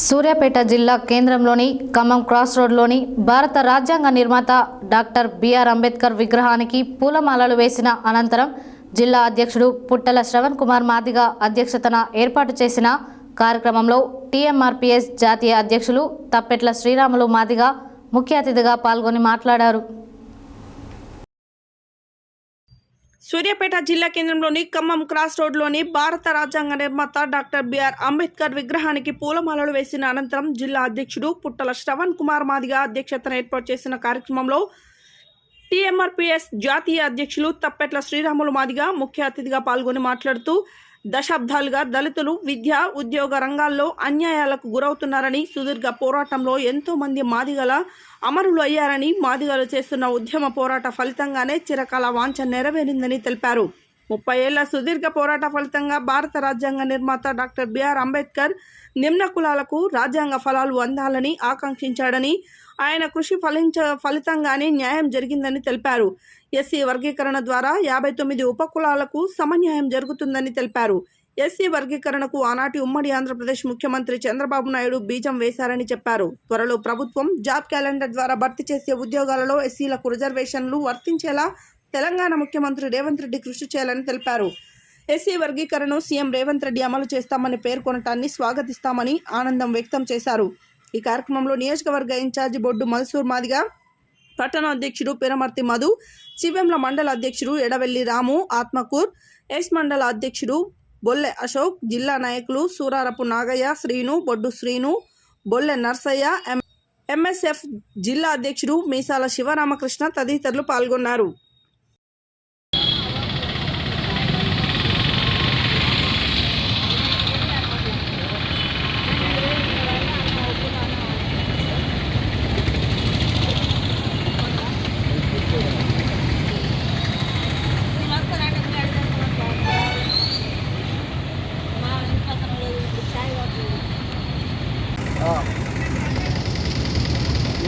సూర్యాపేట జిల్లా కేంద్రంలోని ఖమ్మం క్రాస్ రోడ్లోని భారత రాజ్యాంగ నిర్మాత డాక్టర్ బిఆర్ అంబేద్కర్ విగ్రహానికి పూలమాలలు వేసిన అనంతరం జిల్లా అధ్యక్షుడు పుట్టల శ్రవణ్ కుమార్ మాదిగ అధ్యక్షతన ఏర్పాటు చేసిన కార్యక్రమంలో టీఎంఆర్పీఎస్ జాతీయ అధ్యక్షులు తప్పెట్ల శ్రీరాములు మాదిగ ముఖ్య అతిథిగా పాల్గొని మాట్లాడారు. సూర్యాపేట జిల్లా కేంద్రంలోని ఖమ్మం క్రాస్ రోడ్లోని భారత రాజ్యాంగ నిర్మాత డాక్టర్ బిఆర్ అంబేద్కర్ విగ్రహానికి పూలమాలలు వేసిన అనంతరం జిల్లా అధ్యక్షుడు పుట్టల శ్రవణ్ కుమార్ మాదిగ అధ్యక్షతన ఏర్పాటు చేసిన కార్యక్రమంలో టీఎంఆర్పీఎస్ జాతీయ అధ్యక్షులు తప్పెట్ల శ్రీరాములు మాదిగ ముఖ్య అతిథిగా పాల్గొని మాట్లాడుతూ దశాబ్దాలుగా దళితులు విద్య ఉద్యోగ రంగాల్లో అన్యాయాలకు గురవుతున్నారని, సుదీర్ఘ పోరాటంలో ఎంతో మంది మాదిగల అమరులు అయ్యారని, మాదిగలు చేస్తున్న ఉద్యమ పోరాట ఫలితంగానే చిరకాల వాంఛ నెరవేరిందని తెలిపారు. 30 ఏళ్ల సుదీర్ఘ పోరాట ఫలితంగా భారత రాజ్యాంగ నిర్మాత డాక్టర్ బిఆర్ అంబేద్కర్ నిమ్న కులాలకు రాజ్యాంగ ఫలాలు అందాలని ఆకాంక్షించాడని, ఆయన కృషి ఫలితంగానే న్యాయం జరిగిందని తెలిపారు. ఎస్సీ వర్గీకరణ ద్వారా 59 ఉపకులాలకు సమన్యాయం జరుగుతుందని తెలిపారు. ఎస్సీ వర్గీకరణకు ఆనాటి ఉమ్మడి ఆంధ్రప్రదేశ్ ముఖ్యమంత్రి చంద్రబాబు నాయుడు బీజం వేశారని చెప్పారు. త్వరలో ప్రభుత్వం జాబ్ క్యాలెండర్ ద్వారా భర్తీ చేసే ఉద్యోగాలలో ఎస్సీలకు రిజర్వేషన్లు వర్తించేలా తెలంగాణ ముఖ్యమంత్రి రేవంత్ రెడ్డి కృషి చేయాలని తెలిపారు. ఎస్సీ వర్గీకరణను సీఎం రేవంత్ రెడ్డి అమలు చేస్తామని పేర్కొనటాన్ని స్వాగతిస్తామని ఆనందం వ్యక్తం చేశారు. ఈ కార్యక్రమంలో నియోజకవర్గ ఇన్ఛార్జి బొడ్డు మల్సూర్ మాదిగ, పట్టణ అధ్యక్షుడు పిరమర్తి మధు, చివెంల మండల అధ్యక్షుడు ఎడవెల్లి రాము ఆత్మకూర్, ఎస్ మండల అధ్యక్షుడు బొల్లె అశోక్, జిల్లా నాయకులు సూరారపు నాగయ్య, శ్రీను, బొడ్డు శ్రీను, బొల్లె నర్సయ్య, ఎంఎస్ఎఫ్ జిల్లా అధ్యక్షుడు మీసాల శివరామకృష్ణ తదితరులు పాల్గొన్నారు.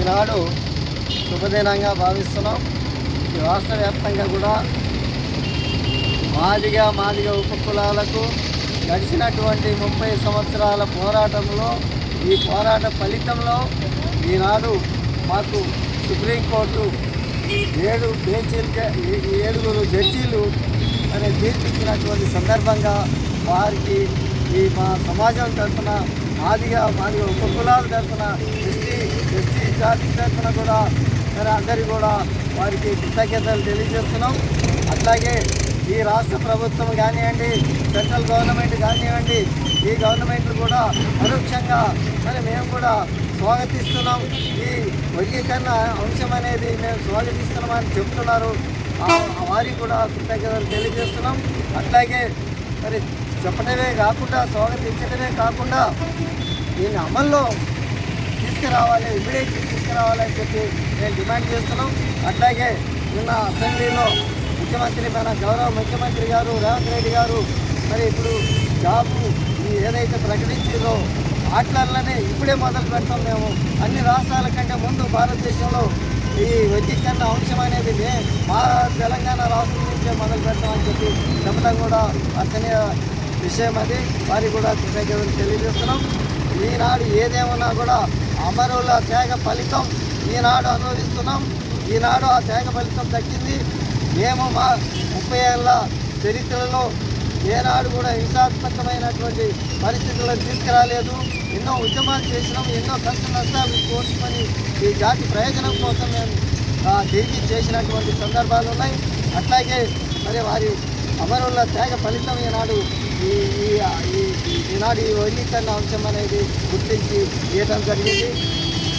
ఈనాడు శుభదినంగా భావిస్తున్నాం. ఈ రాష్ట్ర వ్యాప్తంగా కూడా మాదిగ ఉపకులాలకు గడిచినటువంటి 30 సంవత్సరాల పోరాటంలో ఈ పోరాట ఫలితంలో ఈనాడు మాకు సుప్రీంకోర్టు 7 జడ్జీలు అనే తీర్పిచ్చినటువంటి సందర్భంగా వారికి ఈ మా సమాజం తరఫున మాదిగ ఉపకులాల తరఫున ఎస్టీ జాతి తరఫున కూడా అందరికీ కూడా వారికి కృతజ్ఞతలు తెలియజేస్తున్నాం. అట్లాగే ఈ రాష్ట్ర ప్రభుత్వం కానివ్వండి, సెంట్రల్ గవర్నమెంట్ కానివ్వండి, ఈ గవర్నమెంట్లు కూడా పరోక్షంగా మేము కూడా స్వాగతిస్తున్నాం. ఈ వర్గీకరణ అంశం అనేది మేము స్వాగతిస్తున్నామని చెప్తున్నారు. వారికి కూడా కృతజ్ఞతలు తెలియజేస్తున్నాం. అట్లాగే చెప్పడమే కాకుండా, స్వాగతించడమే కాకుండా దీన్ని అమల్లో తీసుకురావాలి, ఇమ్మీడియట్లీ తీసుకురావాలని చెప్పి మేము డిమాండ్ చేస్తున్నాం. అట్లాగే నిన్న అసెంబ్లీలో మన గౌరవ ముఖ్యమంత్రి గారు రేవంత్ రెడ్డి గారు ఇప్పుడు జాబు ఏదైతే ప్రకటించిందో వాటిలనే ఇప్పుడే మొదలు పెడతాం. మేము అన్ని రాష్ట్రాల కంటే ముందు భారతదేశంలో ఈ వర్గీకరణ అంశం అనేది మా తెలంగాణ రాష్ట్రం నుంచే మొదలు పెడతామని చెప్పి చెప్పడం కూడా అర్థనీయ విషయం. అది వారికి కూడా కృతజ్ఞతలు తెలియజేస్తున్నాం. ఈనాడు ఏదేమన్నా కూడా అమరుల త్యాగ ఫలితం ఈనాడు అనుభవిస్తున్నాం. ఈనాడు ఆ త్యాగ ఫలితం దక్కింది. మేము మా 30 ఏళ్ళ చరిత్రలో ఏనాడు కూడా హింసాత్మకమైనటువంటి పరిస్థితులను తీసుకురాలేదు. ఎన్నో ఉద్యమాలు చేసినాం, ఎన్నో కష్ట నష్టాలు కోర్చుకొని ఈ జాతి ప్రయోజనం కోసం మేము తిరిగి చేసినటువంటి సందర్భాలు ఉన్నాయి. అట్లాగే వారి అమరుల త్యాగ ఫలితం ఈనాడు ఈ వర్గీకరణ అంశం అనేది గుర్తించి ఇవ్వడం జరిగింది.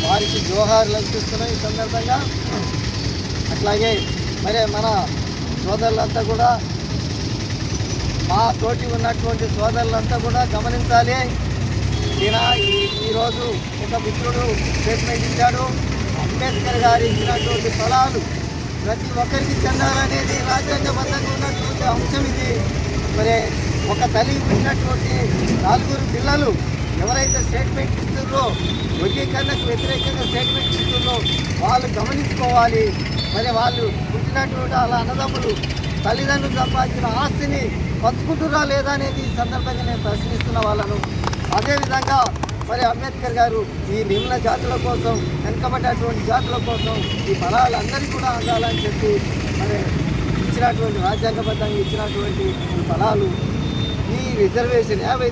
వారికి జోహార్లు అర్పిస్తున్నాం ఈ సందర్భంగా. అట్లాగే మన సోదరులంతా కూడా, మా తోటి ఉన్నటువంటి సోదరులంతా కూడా గమనించాలి. ఈరోజు ఒక మిత్రుడు స్టేట్మెంట్ ఇచ్చాడు. అంబేద్కర్ గారు ఇచ్చినటువంటి ఫలాలు ప్రతి ఒక్కరికి చెందాలనేది రాజ్యాంగబద్ధంగా ఉన్నటువంటి అంశం. ఇది ఒక తల్లి పుట్టినటువంటి 4 పిల్లలు ఎవరైతే స్టేట్మెంట్ ఇస్తున్నారో, వర్గీకరణకు వ్యతిరేకంగా స్టేట్మెంట్ ఇస్తున్నారో వాళ్ళు గమనించుకోవాలి. వాళ్ళు పుట్టినటువంటి వాళ్ళ అన్నదమ్ములు తల్లిదండ్రులు సంపాదించిన ఆస్తిని పంచుకుంటురా లేదా అనేది ఈ సందర్భంగా నేను ప్రశ్నిస్తున్న వాళ్ళను. అదేవిధంగా మరి అంబేద్కర్ గారు ఈ నిమ్న జాతుల కోసం, వెనుకబడ్డటువంటి జాతుల కోసం ఈ ఫలాలు అందరికీ కూడా అందాలని చెప్పి మరి ఇచ్చినటువంటి రాజ్యాంగబద్ధంగా ఇచ్చినటువంటి ఈ ఫలాలు, ఈ రిజర్వేషన్